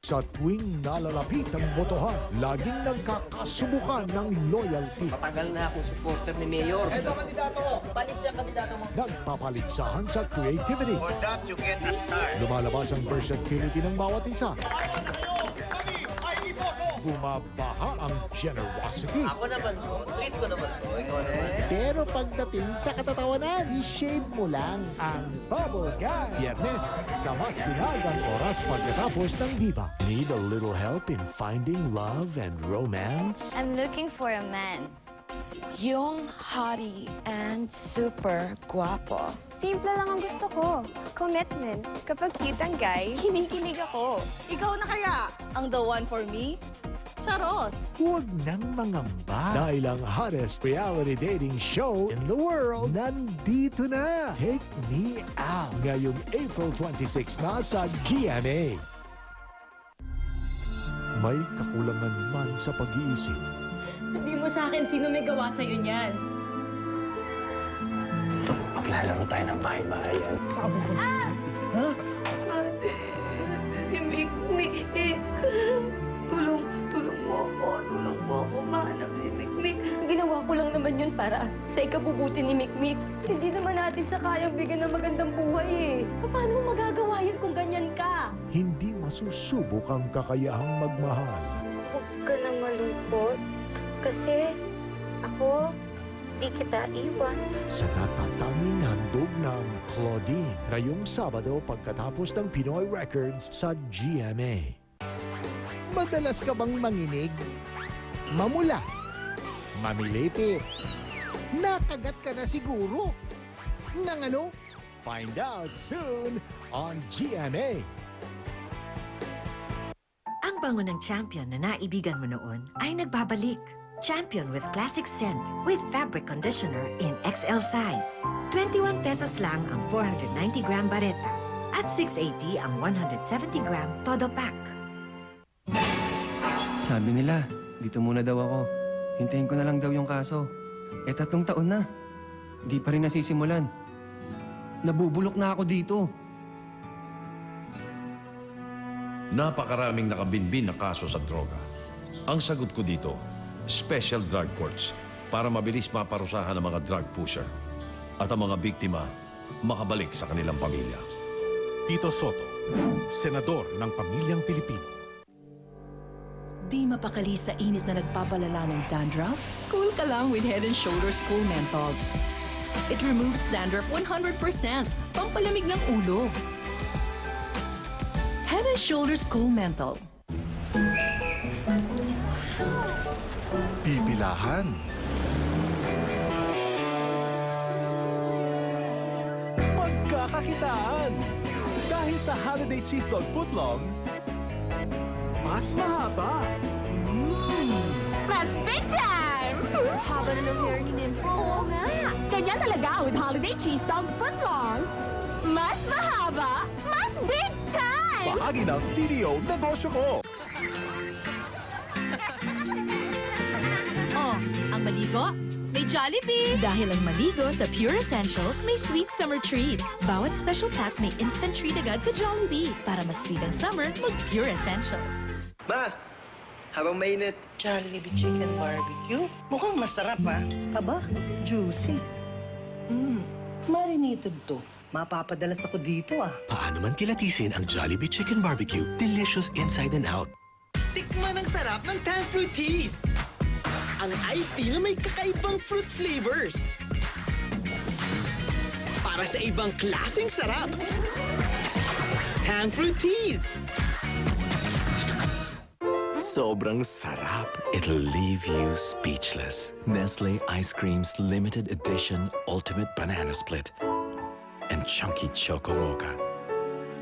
Sa tuwing nalalapit ang botohan, laging nagkakasubukan ng loyalty. Matagal na akong supporter ni Mayor. Ito kandidato mo. Palis siya kandidato mo. Nagpapaligsahan sa creativity. For that, you get a star. Lumalabas ang versatility ng bawat isa. Bumabaha ang generosity. Ako naman po, treat ko naman to. Ikaw naman. Pero pagdating sa katatawanan, i-shave mo lang ang bubble gum. Biyernes, sa mas pinagang oras pagkatapos ng diva. Need a little help in finding love and romance? I'm looking for a man. Yung hottie and super guwapo. Simple lang ang gusto ko. Commitment. Kapag cute ang guy, kinikilig ako. Ikaw na kaya ang the one for me? Charos! Huwag nang mangamba. Dahil ang hottest reality dating show in the world, nandito na. Take Me Out. Ngayong April 26 na sa GMA. May kakulangan man sa pag-iisip. Sabi mo sa akin, sino may gawa sa'yo niyan? Maglalaro tayo ng bahay-bahayan. Saan ka pupunta? Ate, si Mikmik. Tulong mo ako. Mahanap si Mikmik. Ginawa ko lang naman yun para sa ikabubuti ni Mikmik. Hindi naman natin siya kayang bigyan ng magandang buhay eh. Paano mo magagawa yun kung ganyan ka? Hindi masusubok ang kakayahang magmahal. Huwag ka na malungkot. Kasi ako, di kita iwan. Sa natatanging handog ng Claudine ngayong Sabado pagkatapos ng Pinoy Records sa GMA. Madalas ka bang manginig? Mamula? Mamilipit? Nakagat ka na siguro? Nang ano? Find out soon on GMA. Ang bango ng Champion na naibigan mo noon ay nagbabalik. Champion with classic scent with fabric conditioner in XL size. 21 pesos lang ang 490-gram bareta at 680 ang 170-gram todo pack. Sabi nila, dito muna daw ako. Hintayin ko na lang daw yung kaso. 3 taon na. Di pa rin nasisimulan. Nabubulok na ako dito. Napakaraming nakabinbin na kaso sa droga. Ang sagot ko dito, special drug courts para mabilis maparusahan ang mga drug pusher at ang mga biktima makabalik sa kanilang pamilya. Tito Soto, Senador ng Pamilyang Pilipino. Di mapakali sa init na nagpapalala ng dandruff? Cool ka lang with Head & Shoulders Cool Menthol. It removes dandruff 100%. Pampalamig ng ulo. Head & Shoulders Cool Menthol. Pipilahan. Pagkakakitaan. Dahil sa Holiday Cheese Dog Footlong, mas mahaba. Mas big time! Haba na ng hair ni Nympho. Oo nga! Ganyan talaga with Holiday Cheese Dog Footlong. Mas mahaba, mas big time! Bahagi ng CDO negosyo ko. Oh, ang maligo? May Jollibee! Dahil ang maligo sa Pure Essentials may sweet summer treats. Bawat special pack may instant treat agad sa Jollibee. Para mas sweet ang summer, mag-Pure Essentials. Ma, habang mainit, Jollibee Chicken Barbecue. Mukhang masarap ah. Aba, juicy. Marinated to. Mapapadalas ako dito ah. Paano man kilatisin ang Jollibee Chicken Barbecue? Delicious inside and out. Tikman ang sarap ng Tang Fruit Teas. Ang iced tea na may kakaibang fruit flavors. Para sa ibang klaseng sarap. Tang Fruit Teas. Sobrang sarap. It'll leave you speechless. Nestle Ice Cream's limited edition Ultimate Banana Split and Chunky Choco Mocha.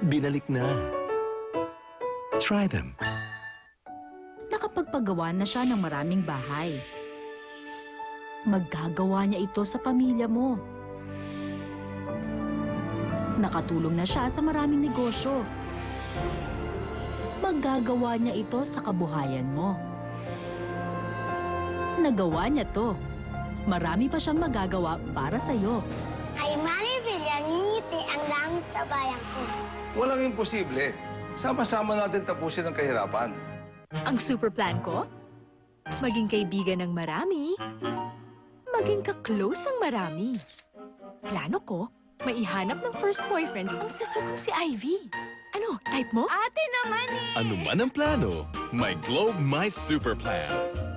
Binalik na. Try them. Nakapagpagawa na siya ng maraming bahay. Maggagawa niya ito sa pamilya mo. Nakatulong na siya sa maraming negosyo. Maggagawa niya ito sa kabuhayan mo. Nagawa niya to. Marami pa siyang magagawa para sa'yo. Ay, Mami, ang ngiti ang langit sa bayan ko. Walang imposible. Sama-sama natin tapusin ang kahirapan. Ang super plan ko? Maging kaibigan ng marami. Maging ka-close ang marami. Plano ko, maihanap ng first boyfriend ang sister kong si Ivy. Ano, type mo? Ate naman eh! Ano man ang plano, my Globe My Super Plan.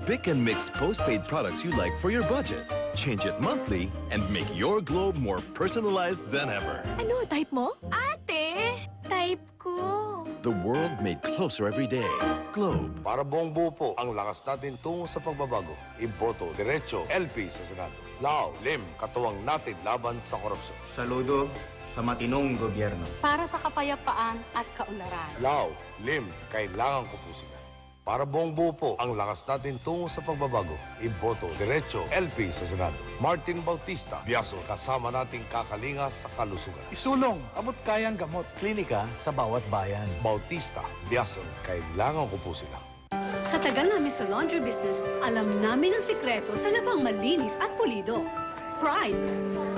Pick and mix postpaid products you like for your budget. Change it monthly and make your Globe more personalized than ever. Ano, type mo? Ate! Type ko. The world made closer every day. Globe. Para buong buo po ang lakas natin tungo sa pagbabago. Iboto, diretso, LP sa Senado. Lao, Lim, katuwang natin laban sa korupsyon. Saludo sa matinong gobyerno. Para sa kapayapaan at kaunlaran. Lao, Lim, kailangan ko po sila. Para buong buo po ang lakas natin tungo sa pagbabago. Iboto, diretso, LP sa Senado. Martin Bautista, Biaso, kasama nating kakalinga sa kalusugan. Isulong, abot kayang gamot. Klinika sa bawat bayan. Bautista, Biaso, kailangan ko po sila. Sa tagal namin sa laundry business, alam namin ang sikreto sa labang malinis at pulido. Pride.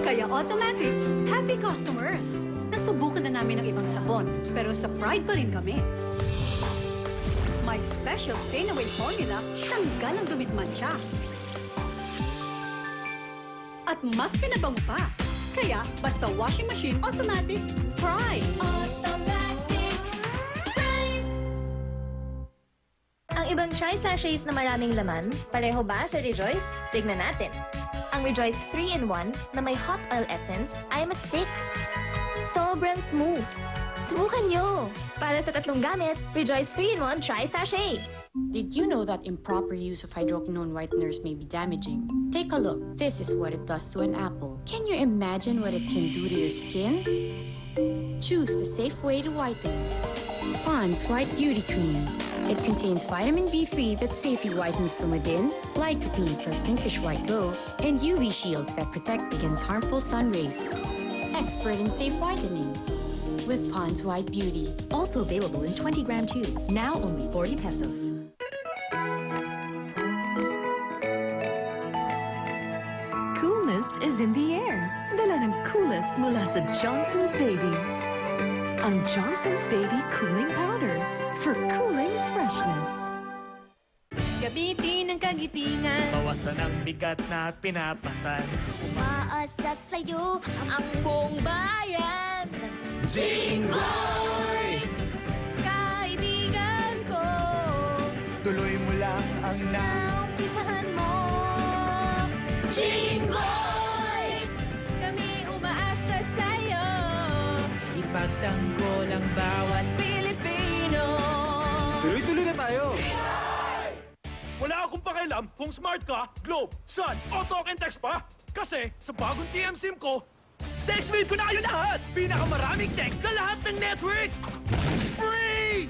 Kaya automatic, happy customers. Nasubukan na namin ang ibang sabon, pero sa Pride pa rin kami. My special stain-away formula, tanggal ang dumit mancha. At mas pinabango pa. Kaya, basta washing machine, automatic, Pride. Automatic, Pride! Ang ibang tri-sachets na maraming laman, pareho ba sa Rejoice? Tignan natin. Ang Rejoice 3-in-1 na may hot oil essence ay mas thick. Sobrang smooth. Subukan nyo! Para sa tatlong gamit, Rejoice 3-in-1 Tri-Sachet. Did you know that improper use of hydroquinone whiteners may be damaging? Take a look. This is what it does to an apple. Can you imagine what it can do to your skin? Choose the safe way to whiten. Pond's White Beauty Cream. It contains vitamin B3 that safely whitens from within, lycopene for pinkish white glow, and UV shields that protect against harmful sun rays. Expert in safe whitening. With Pond's White Beauty. Also available in 20-gram tube. Now only 40 pesos. Coolness is in the air. Dala ng coolest mula sa Johnson's Baby. Ang Johnson's Baby Cooling Powder for cooling freshness. Gabitin ang kagitingan. Bawasan ang bigat na pinapasan. Umaasa sa'yo ang buong bayan. Jinggoy! Kaibigan ko. Tuloy mo lang ang Naumpisahan mo. Jinggoy! Kami umaasa sa'yo. ipagtanggol ang bawat Pilipino. Tuloy-tuloy na tayo! Wala akong pakialam kung smart ka, Globe, Sun, o Talk and Text pa. Kasi sa bagong TM SIM ko, TextMate ko na kayo lahat! Pinakamaraming text sa lahat ng networks! Free!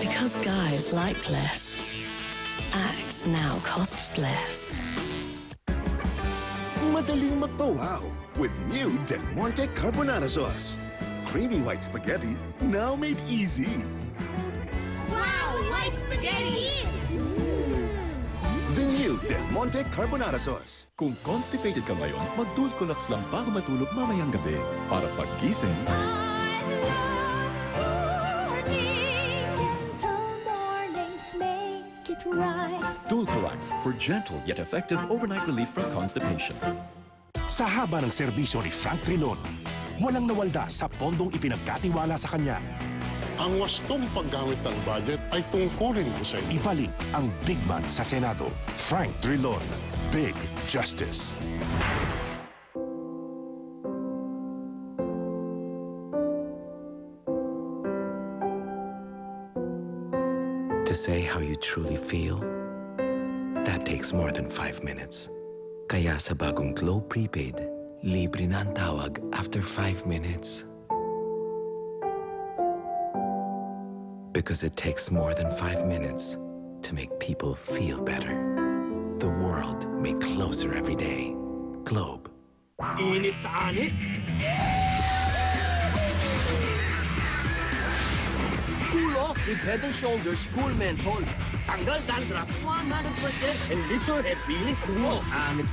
Because guys like less, Axe now costs less. Madaling magpa-wow with new Del Monte Carbonara Sauce. Creamy white spaghetti, now made easy. Wow! White spaghetti! The new Del Monte Carbonara Sauce. Kung constipated ka ngayon, mag-Dulcolax lang bago matulog mamayang gabi. Para paggising, Dulcolax for gentle yet effective overnight relief from constipation. Sa haba ng serbisyo ni Frank Trilon, walang nawalda sa pondong ipinagkatiwala sa kanya. Ang wastong paggamit ng budget ay tungkulin ko sa inyo. Ibalik ang big man sa Senado. Frank Trilon. Big Justice. To say how you truly feel, that takes more than 5 minutes. Kaya sa bagong Globe Prepaid, libre na ang tawag after 5 minutes. Because it takes more than 5 minutes to make people feel better. The world made closer every day. Globe. Init sa anit? Cool off with Head & Shoulders Cool Menthol. Tanggal dandruff 100% and leaves your head feeling cool.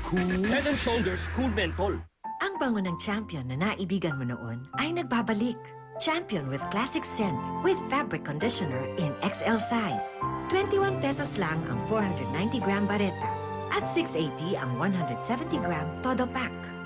Cool? Head and Shoulders Cool Menthol. Ang bango ng Champion na naibigan mo noon ay nagbabalik. Champion with classic scent with fabric conditioner in XL size. 21 pesos lang ang 490-gram bareta at 680 ang 170-gram todo pack.